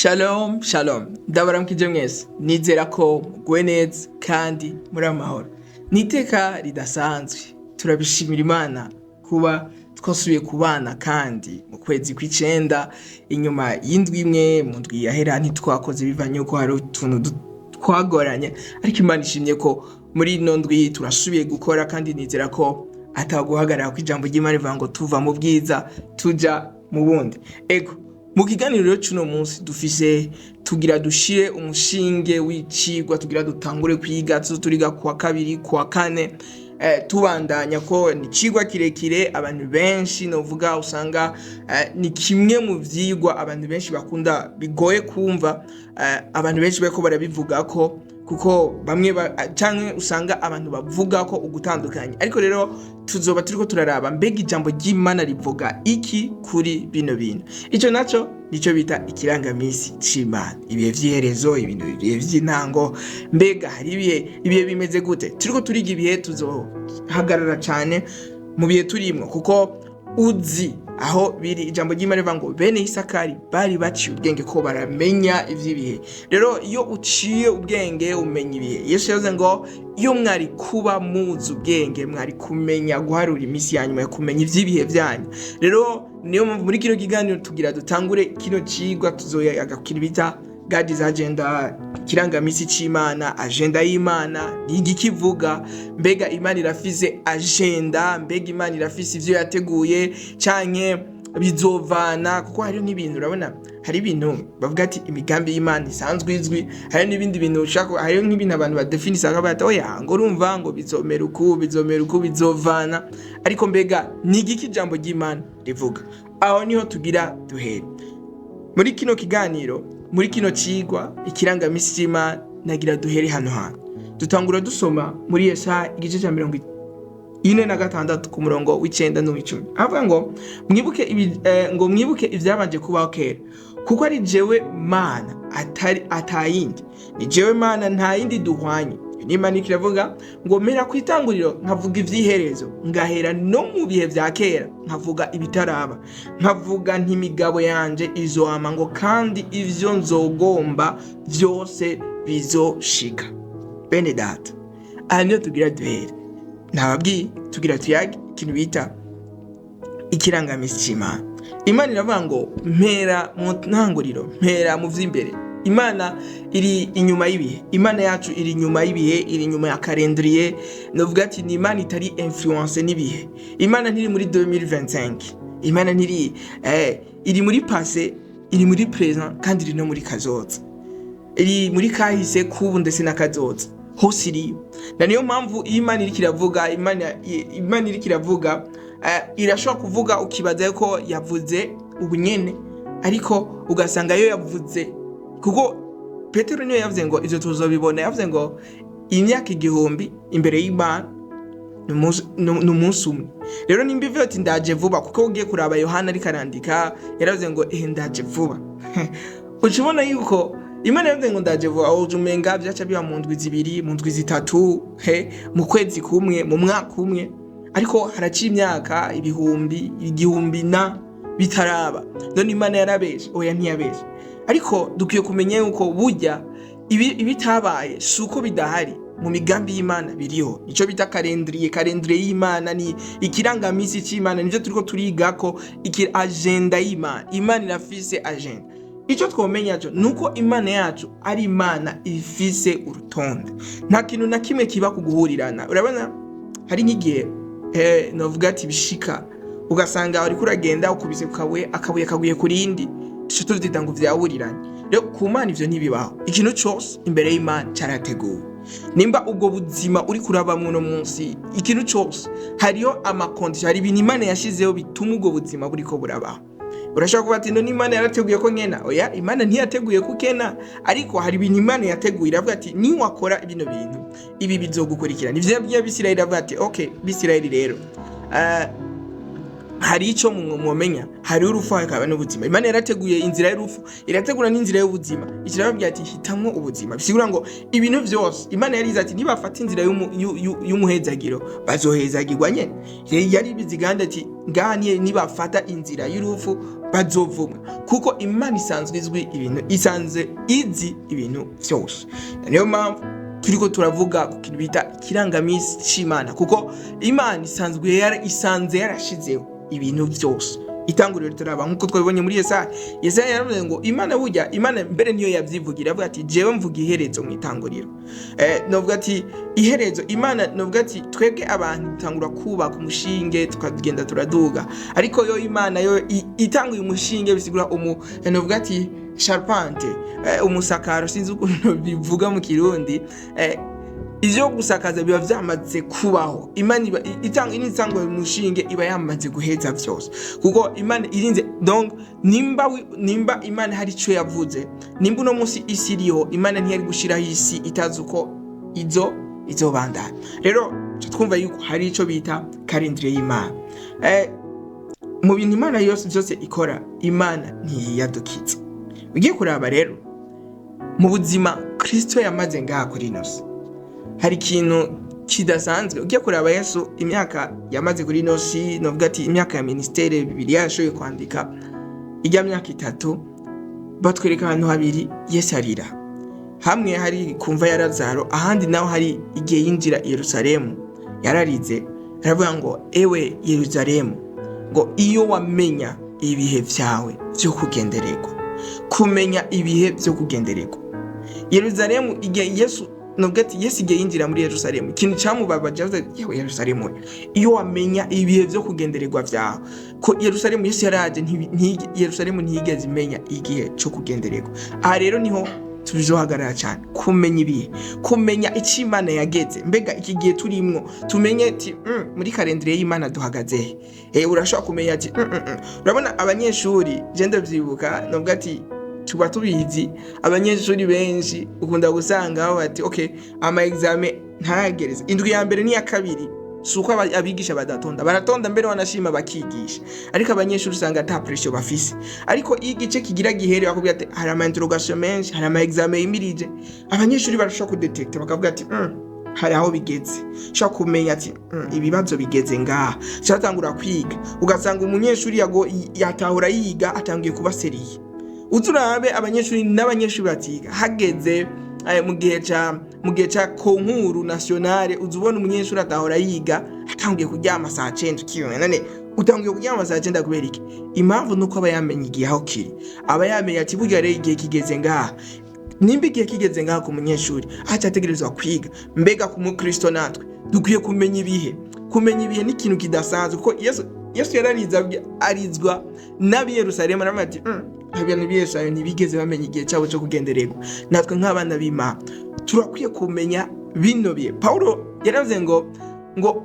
Shalom, shalom. Ndabaramukije mwese. Nizera ko mugwe neza kandi muri amahoro. Niteka ridasanzwe. Turabishimira Imana kuba twasubiye kubana kandi mu kwezi kw'icenda inyuma y'indwi imwe mu ndwi yahera ntitwakoze bivanye ko hari utuntu twagoranye, ariko Imana ishimye ko muri ino ndwi turasubiye gukora kandi nizera ko ataguhagarara ku ijambo ry'Imana rivuga ngo tuva mu bwiza tuja mu bundi. Ego mu kiganiro rero cuno munsi dufise tugira dushire umushinge w'icigwa tugira dutangure kwiga turiga kuwa kabiri kuwa kane tubandanya ko ni cigwa kirekire abantu benshi novuga usanga ni kimwe mu vyigwa abantu benshi bakunda bigoye kumva, abantu benshi bariko barabivuga ko kuko bamwe canke usanga abantu bavuga ko ugutandukanye, ariko rero tuzoba turiko turaraba mbega ijambo ry'Imana rivuga iki kuri bino bintu. Ico naco nico bita ikirangamisi c'Imana, ibihe vy'iherezo, ibintu ibihe vy'intango, mbega hari ibihe bimeze gute. Turiko turiga ibihe tuzohagarara cane mu bihe turimwo, kuko uzi aho biri ijambo ry'Imana rivuga ngo bene Isakari bari baciye ubwenge ko baramenya ivy'ibihe. Rero iyo uciye ubwenge umenya ibihe, Yesu yavuze ngo iyo mwari kuba muzi ubwenge mwari kumenya guharura imisi yanyu yo kumenya ivy'ibihe vyanyu. Rero niyo muri kino kiganiro tugira dutangure kino cigwa tuzoyagakira bita God's agenda, ikirangamisi c'Imana, agenda y'Imana ni igikivuga, mbega Imana irafise agenda, mbega Imana irafise ivyo yateguye canke bizovana, kuko hari n'ibintu urabona, hari ibintu bavuga ati imigambi y'Imana isanzwe izwi, hari n'ibindi bintu ushaka, hari nk'ibintu abantu badefinisa akabata oya ngo urumva ngo bizomera uku bizovana, ariko mbega ni igiki ijambo ry'Imana rivuga. Aho niho tugira duhere muri kino kiganiro, muri kino cigwa ikirangamisi c'Imana. Nagira duhere hano hantu dutangura dusoma muri Yesaya igice ca 46 ku murongo w'9 n'uw'10. Avuga ngo mwibuke ivyabanje kubaho kera, kuko ari jewe Mana atayindi, ni jewe Mana nta yindi duhwanye. N'Imana ikiravuga ngo mera kwitanguriro nkavuga ivy'iherezo, ngahera no mu bihe vya kera nkavuga ibitaraba, nkavuga ntimigabo yanje izohama, ngo kandi ivyo nzogomba vyose bizoshika. Bene data, aha niyo tugira duhere. Nababwiye tugira tuyage ikintu bita ikirangamisi c'Imana. Imana iravuga ngo mpera mu ntanguriro, mpera mu vy'imbere. Imana iri inyuma y'ibihe, Imana yacu iri inyuma y'ibihe, iri inyuma ya calendrier. Novuga ati ni Imana itari influence n'ibihe. Imana ntiri muri 2025, Imana ntiri iri muri passé, iri muri présent kandi iri no muri kazoza, iri muri kahise kubu ndetse na kazoza, hose iri. Na niyo mpamvu Imana iri kiravuga, Imana iri kiravuga irashobora kuvuga ukibaza ko yavuze ubunyene, ariko ugasanga yo yavuze, kuko Petero niyo yavuze ngo ivyo tuzobibona. Yavuze ngo imyaka 1000 imbere y'Imana n'umunsi umwe. Rero nimba ivyo ati ndaje vuba, kuko ugiye kuraba Yohana ariko arandika yaravuze ngo ndaje vuba. Ucibona yuko Imana yavuze ngo ndaje vuba, ujumenga byaca biba mu ndwi zibiri, mu ndwi zitatu, mu kwezi kumwe, mu mwaka umwe, ariko haraciye imyaka igihumbi na bitaraba. None Imana yarabeshe? Oya, ntiyabeshe. Ariko dukwiye kumenya yuko burya ibitabaye suko bidahari, mu migambi y'Imana biriho. Ico bita calendrier y'Imana, ni ikirangamisi c'Imana, nivyo turiko turigako agenda y'Imana. Imana irafise agenda. Ico twomenya cyo nuko Imana yacu ari Imana ifise urutonde, nta kintu na kimwe kiba kuguhurirana. Urabona hari nk'igihe novuga ati bishika ugasanga ari kuragenda ukubise akabuye kaguye kurindi, cyo tuvyita ngo vyawuriranye. Rero ku Mana ivyo ntibibaho. Ikintu cyose imbere y'Imana cyarateguwe. Nimba ubwo buzima uri kurabamwe no munsi, ikintu cyose hariyo amakondition, hari ibintu Imana yashizeho bituma ubwo buzima buriko burabaho. Urashaka kuba ati no Imana yarateguye ko nkena? Oya, Imana ntiyateguye ko kena, ariko hari ibintu Imana yateguye. Iravuga ati ni wakora bino bintu ibi bizogukurikirana. Ivyo by'Abisirayeli iravuga ati okay Bisirayeli rero hari ico mumenya, hari urufu hakaba n'ubuzima. Imana yarateguye inzira y'urufu, irategura n'inzira y'ubuzima. Ikirababwira ati hitamwo ubuzima. Bisigura ngo ibintu vyose Imana yarize ati nibafata inzira y'umuhezagiro bazohezagirwa nyene. Yari biziganda ati ngani nibafata inzira y'urufu bazovumwa, kuko Imana isanzwe izwi ibintu, isanzwe izi ibintu vyose. Niyo mpamvu turiko turavuga ku kintu bita ikirangamisi c'Imana, kuko Imana isanzwe yarashizeho ibintu vyose. Itanguriro turaba nkuko twabibonye muri Yesaya yaravuze ngo Imana burya, Imana mbere niyo yavyivugira, avuga ati jewe mvuga iherezo mu itanguriro. Novuga ati iherezo, Imana novuga ati twebwe abantu dutangura kubaka umushinge tukagenda turaduga, ariko yo Imana yo itanguye umushinge, bisigura novuga ati charpente, umusakaro, sinzi ukuntu bivuga mu Kirundi. Ivyo gusakaza biba vyamaze kubaho. Imana itanga umushinge iba yamaze guheza vyose, kuko Imana irinze. Donc nimba Imana hari ico yavuze, nimba uno munsi isi iriho, Imana ntiyari gushiraho isi itazi uko izobandana. Rero twumva yuko hari ico bita calendrier y'Imana. Mu bintu Imana yose byose ikora, Imana ntiyadukiza. Ugiye kuraba rero mu buzima Kristo yamaze ngaha kuri inosi, hari ikintu kidasanzwe. Ugiye kuraba Yesu imyaka yamaze kuri inosi, novuga ati imyaka ya ministere, Bibiliya yashoboye kwandika ijya myaka 3, batwereka ahantu habiri Yesu arira. Hamwe hari kumva ya Lazaro, ahandi naho hari igihe yinjira i Yerusalemu yararize, aravuga ngo ewe Yerusalemu, ngo iyo wamenya ibihe vyawe byo kugendererwa, kumenya ibihe byo kugendererwa. Yerusalemu igihe Yesu nubwo ati Yesu igihe yinjira muri Yerusalemu, ikintu cyamubabaje avuze yewe Yerusalemu, iyo wamenya ibihe byo kugendererwa vyawe. Ko Yerusalemu Yesu yaraje, Yerusalemu ntiyigeze imenya igihe cyo kugendererwa. Aha rero niho tubizohagarara cyane, kumenya ibihe, kumenya icyo Imana yageze. Mbega iki gihe turimwo tumenye ati muri calendrier y'Imana duhagaze. Urashobora kumenya ati urabona abanyeshuri, je ndavyibuka nubwo ati tuba tubizi, abanyeshuri benshi ukunda gusanga aho ati okay ama examen ntaragereza, indwi ya mbere ni ya kabiri, suko abigisha badatonda, baratonda mbere wanashima bakigisha, ariko abanyeshuri usanga ata pressure bafise. Ariko igice kigira gihere bakubwira ati hari ama interrogation menshi, hari ama examen yimirije, abanyeshuri barashobora kudetecta bakavuga ati hari aho bigeze, shaka kumenya ati ibibazo bigeze ngaha, cyatangura kwiga. Ugasanga umunyeshuri yatahura yiga atangiye kuba seriye. Uturabe abanyeshuri n'abanyeshuri batiga hageze mu gihe ca konkuru nationale, uzubona umunyeshuri atahora yiga atangiye kuryama saa 9 kiwe. None utangiye kuryama saa 9 kubera iki? Impamvu nuko aba yamenye igihe aho kiri, aba yamenye ati burya rero igihe kigeze ngaha. Nimba igihe kigeze ngaha ku munyeshuri acha ategerezwa kwiga. Mbega ku mukristo natwe dukwiye kumenya ibihe. Kumenya ibihe ni ikintu kidasanzwe, kuko Yesu arizwa n'abi Yerusalemu, aramati abantu b'Yerusalemu ntibigeze bamenya igihe cyabo cyo kugendererwa. Natwe nk'abana b'Imana turakwiye kumenya bino bihe. Paulo yaravuze ngo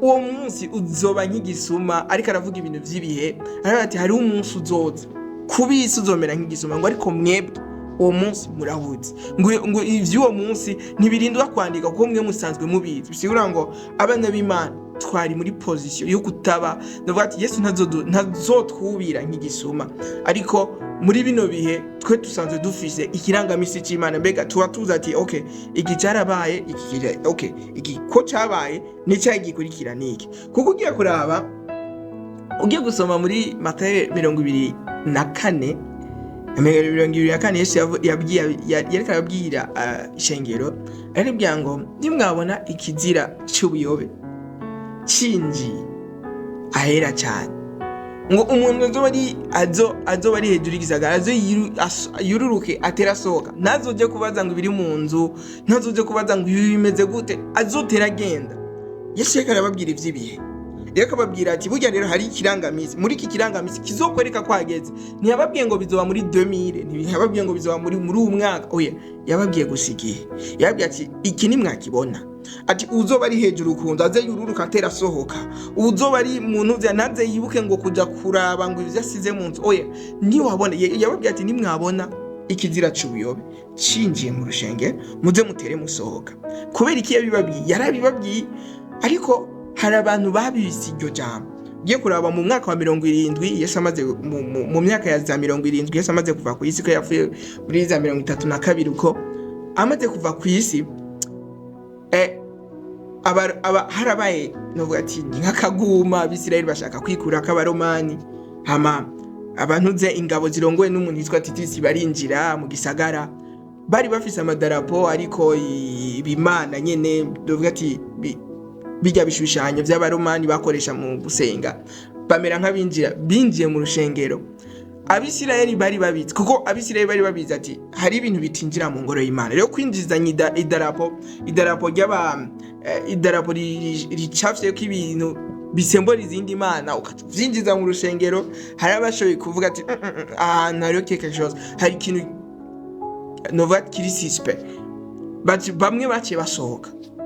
uwo munsi uzoba nk'igisuma, ariko aravuga ibintu by'ibihe. Aravuga ati hari umunsi uzoza kubisi uzomera nk'igisuma, ngo ariko mwebwe uwo munsi murahuze. Ngo ivy'uwo munsi ntibirindwa kwandika, kuko mwe musanzwe mubizi. Bisigura ngo abana b'Imana twari muri position yo kutaba, ndavuga ati Yesu ntazotwubira nk'igisuma, ariko muri bino bihe twe dusanzwe dufise ikirangamisi c'Imana. Mbega tuba tuzi ati okay iki cyarabaye, iki ko cabaye n'icyayi gikurikira niki. Kuko ugiye kuraba, ugiye gusoma muri Matayo 24 Yesu yareka ababwira ishengero, aribwira ngo nimwabona ikizira cy'ubuyobe cinji ahera cyane, ngo umuntu azoba ari hejuru y'igisagara, yururuke atera soka, ntazoje kubaza ngo ibiri mu nzu, ntazoje kubaza ngo bimeze gute, azotera agenda. Yesu yeka arababwira ivy'ibihe, reka babwira ati burya rero hari ikirangamisi. Muri iki kirangamisi kizokwereka ko hageze. Ntiyababwiye ngo bizoba muri 2000, ntiyababwiye ngo bizoba muri uyu mwaka, oya yababwiye gusigiye. Yababwiye ati iki ni mwakibona, ati uzoba ari hejuru kunza aze yururuka atera sohoka, uzoba ari muntu naze yibuke ngo kuja kuraba ngo ivyo asize mu nzu, oya ni wabona. Yababwiye ati nimwabona ikizira cy'ubuyobe cinjiye mu rushenge muze mutere musohoka. Kubera iki yabibabwiye? Yarabibabwiye, ariko hari abantu babise iryo jambo ugiye kuraba mu mwaka wa 70 Yesu amaze mu myaka ya za 70 Yesu amaze kuva ku isi ko yapfuye muri za 32 uko amaze kuva ku isi harabaye novuga ati nk'akaguma Abisirayeli bashaka kwikura k'abaromani hama abantu ze ingabo zirongowe n'umuntu yitwa Titisi barinjira mu gisagara bari bafise amadarapo ariko ibimana nyene novuga ati bijya bishushanyo by'abaromani bakoresha mu gusenga bamera binjiye mu rushengero. Abisirayeli bari babizi kuko Abisirayeli bari babizi ati hari ibintu bitinjira mu ngoro y'Imana rero kwinjizanya idarapo idarapo ricafye ko ibintu bisembora izindi mana ukavyinjiza mu rushengero hari abashoboye kuvuga ati ahantu hariho quelque chose hari ikintu nova kiri suspect bamwe bace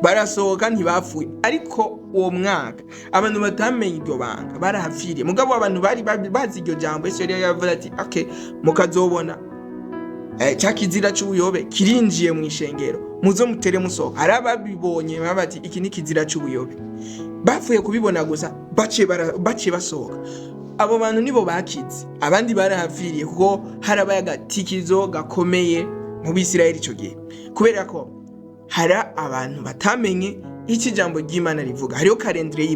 barasohoka ntibapfuye ariko uwo mwaka abantu batamenye iryo banga barahapfiriye mugabo abantu bari bazi iryo jambo Yesu yari yavuze ati okay mukazobona cyakizira cy'ubuyobe kirinjiye mu ishengero muzo mutere musohoka hari ababibonye babati iki ni kizira cy'ubuyobe bapfuye kubibona gusa bace basohoka abo bantu nibo bakize abandi barahapfiriye kuko harabaye agatikizo gakomeye mu Bisirayeli ico gihe kubera ko hari abantu batamenye iki jambo ry'Imana rivuga hariyo calendrier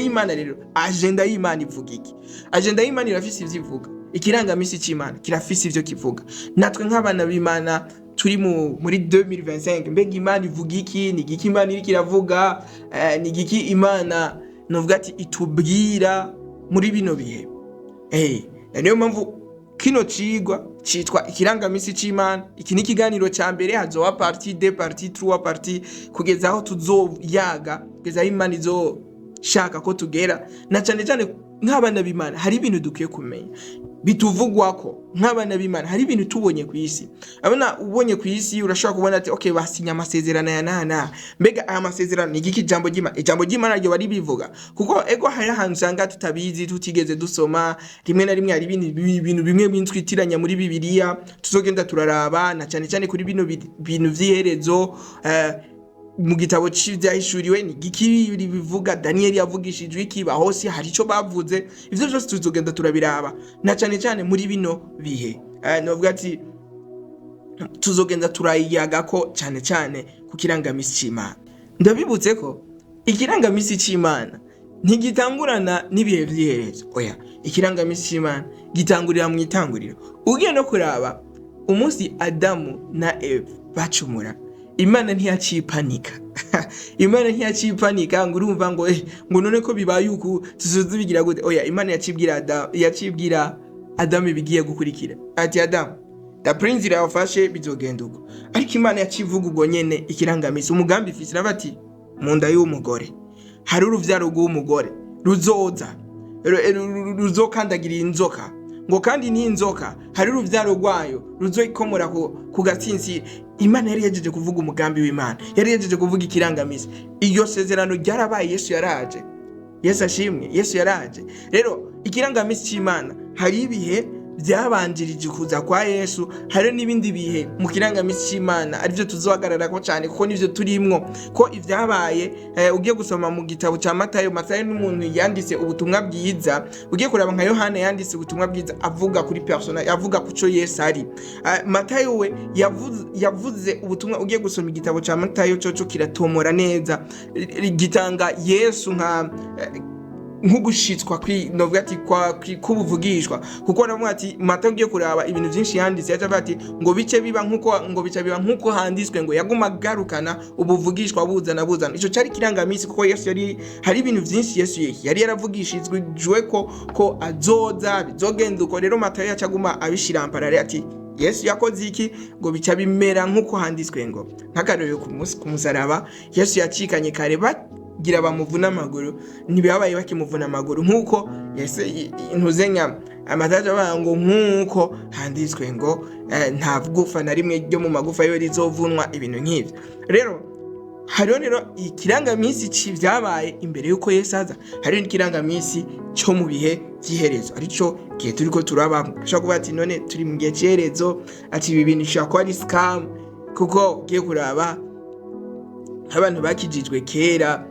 y'Imana rero agenda y'Imana ivuga iki agenda y'Imana irafise ivyo ivuga ikirangamisi c'Imana kirafise ivyo kivuga natwe nk'abana b'Imana turi muri 2025 mbega Imana ivuga iki ni iki Imana iri kiravuga ni iki Imana novuga ati itubwira muri bino bihe niyo mpamvu kino cigwa citwa ikirangamisi c'Imana iki ni kiganiro ca mbere hazoba partie 2 partie 3 partie kugeza aho tuzoyaga kugeza aho Imana izoshaka ko tugera na cyane cyane nk'abana b'Imana hari ibintu dukwiye kumenya bituvugwako nk'abana b'Imana hari ibintu tubonye ku isi abana ubonye ku isi urashobora kubona ati okay basinya amasezerano ya nana mbega aya masezerano ni iki jambo ry'Imana ryo bari bivuga kuko ego hari ahantu usanga tutabizi tutigeze dusoma rimwe na rimwe hari ibintu bimwe bintwitiranya muri Bibiliya tuzogenda turaraba na cyane cyane kuri bino bintu vy'iherezo mu gitabo cy'ivyahishuriwe ni giki bivuga Daniel yavugishijwe iki bahosi hari ico bavuze ivyo byose tuzogenda turabiraba na cyane cyane muri bino bihe novuga ati tuzogenda turayiyaga ko cyane cyane ku kirangamisi c'Imana ndabibutse ko ikirangamisi c'Imana ntigitangurana n'ibihe vy'iherezo oya ikirangamisi c'Imana gitangurira mu itanguriro ugiye no kuraba umunsi Adamu na Eva bacumura Imana ntiyacipanika Imana ntiyacipanika ngo urumva ngo none ko bibaye uku tuzobigira gute oya Imana yacibwira Adamu bigiye gukurikira ati Adamu da prince yafashe bizogenda uko ariko Imana yacivuga ubwo nyene ikirangamisi umugambi ifise nabati mu nda y'umugore hari uruvyaro rw'umugore ruzoza ruzokandagira inzoka ngo kandi ni inzoka hari uruvyaro rwayo ruzoikomora ku gatsinsi Imana yari yajeje kuvuga umugambi w'Imana yari yajeje kuvuga ikirangamisi iyo sezerano ryarabaye Yesu yaraje Yesu ashimwe Yesu yaraje rero ikirangamisi c'Imana hari ibihe byabanjirije kuza kwa Yesu hari n'ibindi bihe mu kirangamisi c'Imana arivyo tuzohagarara ko cyane kuko nivyo turimwo ko ivyabaye ugiye gusoma mu gitabo ca Matayo n'umuntu yanditse ubutumwa bwiza ugiye kuraba nka Yohana yanditse ubutumwa bwiza avuga kuri persona yavuga kuco Yesu ari Matayo we yavuze ubutumwa ugiye gusoma igitabo ca Matayo cyo kiratomora neza gitanga Yesu nk'ugushitswa novuga ati kubuvugishwa kuko navuga ati Matayo ugiye kuraba ibintu byinshi yanditse yaje ati ngo bice biba nkuko handitswe ngo yaguma garukana ubuvugishwa buzana ico cyari kirangamisi kuko Yesu hari ibintu byinshi Yesu yari yaravugishijwe ko azoza bizogenda uko rero Matayo yacaguma abishiramparare ati Yesu yakoze iki ngo bica bimera nkuko handitswe ngo nkakarero ku musaraba Yesu yacikanye kare gira bamuvuna amaguru ntibabaye bakimuvuna amaguru nkuko Yesu intuzenya amataje bango nkuko handitswe ngo nta gufa na rimwe ryo mu magufa yo rizovunwa ibintu nk'ivyo rero hariho ikirangamisi c'ivyabaye imbere yuko Yesu aza hariho ikirangamisi cyo mu bihe by'iherezo arico gihe turiko turaba ashaka kuba ati none turi mu gihe cy'iherezo ati ibi bintu shaka ari scam kuko giye kuraba abantu bakijijwe kera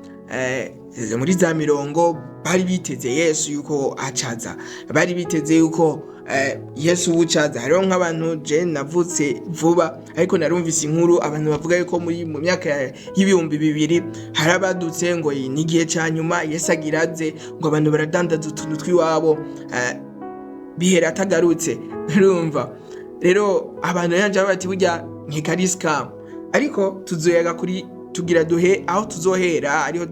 muri za 70 bari biteze Yesu yuko acaza, bari biteze yuko Yesu ucaza. Hariho nk'abantu je navutse vuba ariko narumvise inkuru abantu bavuga yuko mu myaka y'ibihumbi 2000 harabadutse ngo nigihe cyanyuma Yesu agiraze ngo abantu baradandaza utuntu twiwabo bihera atagarutse. Urumva rero abantu yanje bati burya nkikari scam, ariko tuzoyaga kuri tugira duhe aho tuzohera ariho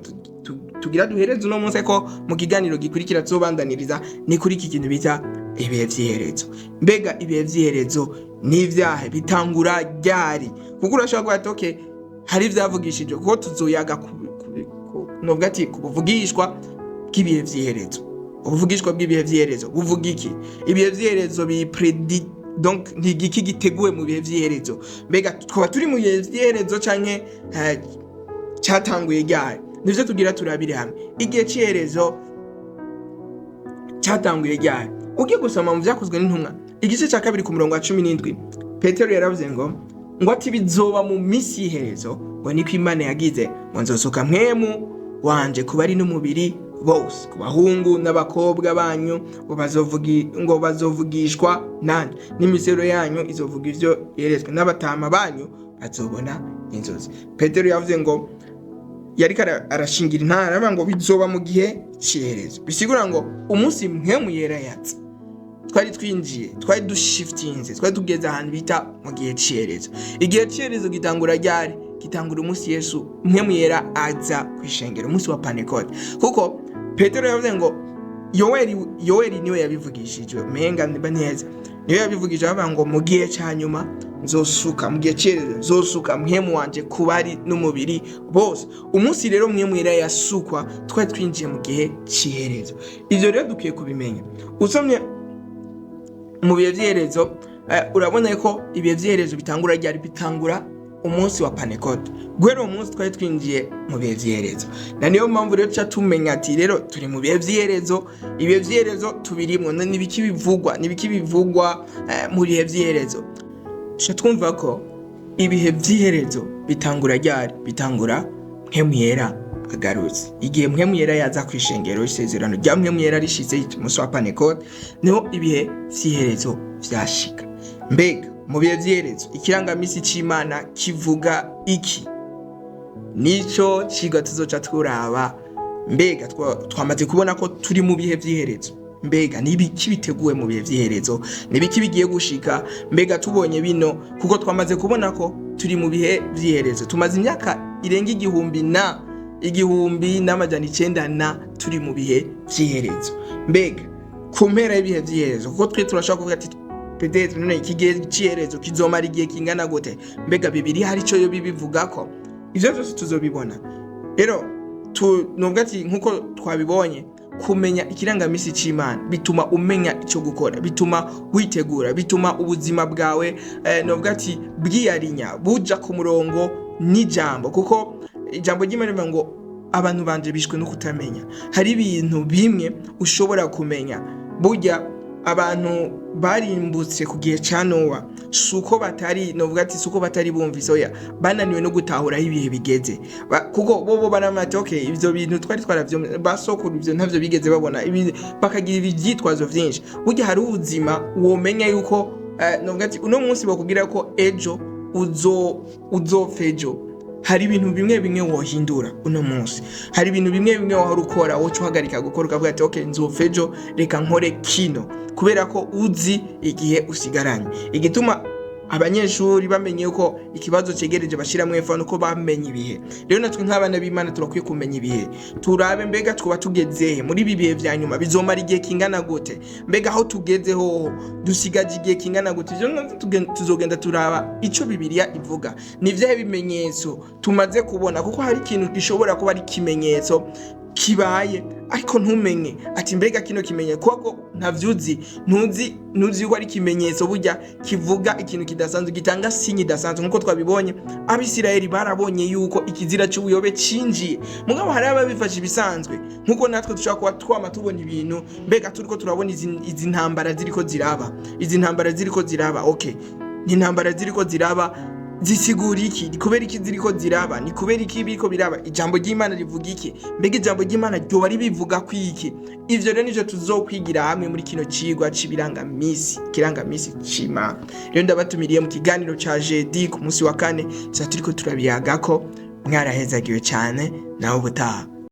tugira duhereze uno munsi ko mu kiganiro gikurikira tuzobandaniriza ni kuri iki kintu bita ibihe vy'iherezo. Mbega ibihe vy'iherezo n'ivyahe bitangura ryari? Kuko urashobora kuba okay hari ivyavugishijwe kuko tuzoyaga novuga ati kubuvugishwa bw'ibihe vy'iherezo. Ubuvugishwa bw'ibihe vy'iherezo buvuga iki? Ibihe vy'iherezo donc ntigiki giteguwe mu bihe vy'iherezo. Mbega twaba turi mu bihe vy'iherezo canke cyatanguye ryari? Nivyo tugira turabire hamwe. Igihe cy'iherezo cyatanguye ryari? Ugiye gusoma mu vyakozwe n'intumwa igice cya 2 ku murongo wa 17 Petero yaravuze ngo ati bizoba mu misi y'iherezo ngo niko Imana yagize ngo nzosuka mpwemu wanje kuba ari n'umubiri bose, ku bahungu n'abakobwa banyu ngo bazovugishwa nanje, n'imisero yanyu izovuga ivyo yeretswe, n'abatama banyu bazobona inzozi. Petero yavuze ngo yariko arashingira intara ngo bizoba mu gihe cy'iherezo. Bisigura ngo umunsi mpwemu yera yatse twari twinjiye, twari dushiftinze, twari tugeze ahantu bita mu gihe cy'iherezo. Igihe cy'iherezo gitangura ryari? Gitangura umunsi Yesu mpwemu yera aza kwishengera, umunsi wa Pentecote. Kuko Petero yavuze ngo Yoweri niwe yabivugishijwe, menga niba neza niwe yabivugije avuga ngo mu gihe cyanyuma nzosuka, mu gihe cy'iherezo nzosuka mpwemu wanje kubari n'umubiri bose. Umunsi rero mpwemu yera yasukwa twari twinjiye mu gihe cy'iherezo. Ivyo rero dukwiye kubimenya. Usomye mu bihe vy'iherezo urabona ko ibihe vy'iherezo bitangura ryari? Bitangura umunsi wa Pentecote. Guhera umunsi twari twinjiye mu bihe vy'iherezo. Na niyo mpamvu rero cha tumenya ati rero turi mu bihe vy'iherezo. Ibihe vy'iherezo tubirimwo n'ibiki bivugwa mu bihe vy'iherezo. Twumva ko ibihe vy'iherezo bitangura ryari? Bitangura mpwemu yera agarutse. Igihe mpwemu yera yaza kwishengero isezerano rya mpwemu yera rishize umunsi wa Pentecote niho ibihe vy'iherezo vyashika. Mbega mu bihe vy'iherezo ikirangamisi c'Imana kivuga iki? Nico cigwa tuzoca turaba. Mbega twamaze kubona ko turi mu bihe vy'iherezo. Mbega nibiki biteguwe mu bihe vy'iherezo? Nibiki bigiye gushika? Mbega tubonye bino kuko twamaze kubona ko turi mu bihe vy'iherezo. Tumaze imyaka irenga 1900 turi mu bihe vy'iherezo. Mbega ku mpera y'ibihe vy'iherezo kuko twe turashaka kuvuga ati peut-être none ikigihe cy'iherezo kizomara igihe kingana gute? Mbega Bibiliya hari ico yo bibivuga ko? Ivyo byose tuzobibona. Rero nubwo ati nkuko twabibonye kumenya ikirangamisi c'Imana bituma umenya ico gukora, bituma witegura, bituma ubuzima bwawe nubwo ati bwiyarinya buja ku murongo n'ijambo. Kuko ijambo ry'Imana ngo abantu banje bishwe no kutamenya. Hari ibintu bimwe ushobora kumenya. Burya abantu barimbutse ku gihe ca Nowa suko batari novuga ati suko batari bumvise oya bananiwe no gutahura ibihe bigeze. Kuko bobo baramati okay ivyo bintu twari twaravyo basokuru ivyo ntavyo bigeze babona bakagira ivyitwazo vyinshi. Burya hari ubuzima womenya yuko novuga ati uno munsi bakubwira ko ejo uzofejo. Hari ibintu bimwe wohindura uno munsi. Hari ibintu bimwe wahora ukora wocu hagarika gukora ukavuga ati okay nzofejo reka nkore kino, kubera ko uzi igihe usigaranye. Igituma abanyeshuri bamenye uko ikibazo cegereje bashiramwe efano ko bamenye ibihe. Rero natwe nk'abana b'Imana turakwiye kumenya ibihe. Turabe mbega twaba tugeze muri bibihe vya nyuma bizomara igihe kingana gute? Mbega aho tugezeho dusigaje igihe kingana gute? Ivyo tuzogenda turaba ico Bibiliya ivuga. Ni vyahe bimenyetso tumaze kubona, kuko hari ikintu gishobora kuba ari kimenyetso kibaye ariko ntumenye ati mbega kino kimenye kuko ntavyuzi ntuzi ko ari kimenyetso burya kivuga ikintu kidasanzwe, gitanga sinyi dasanzwe. Nkuko twabibonye Abisirayeli barabonye yuko ikizira cy'ubuyobe cinjiye, mugabo hari ababifasha ibisanzwe. Nkuko natwe dushaka kuba twama tubona ibintu mbega turiko turabona izi ntambara ziriko ziraba, okay ni ntambara ziriko ziraba zisigura iki? Ni kubera iki ziriko ziraba? Ni kubera iki biriko biraba? Ijambo ry'Imana rivuga iki? Mbega ijambo ry'Imana ryoba ribivuga kwiki? Ivyo rero nivyo tuzokwigira hamwe muri kino cigwa c'ibirangamisi, ikirangamisi c'Imana. Rero ndabatumiriye mu kiganiro ca jeudi ku munsi wa kane, turiko turabiyagako. Mwarahezagiwe cyane, naho ubutaha.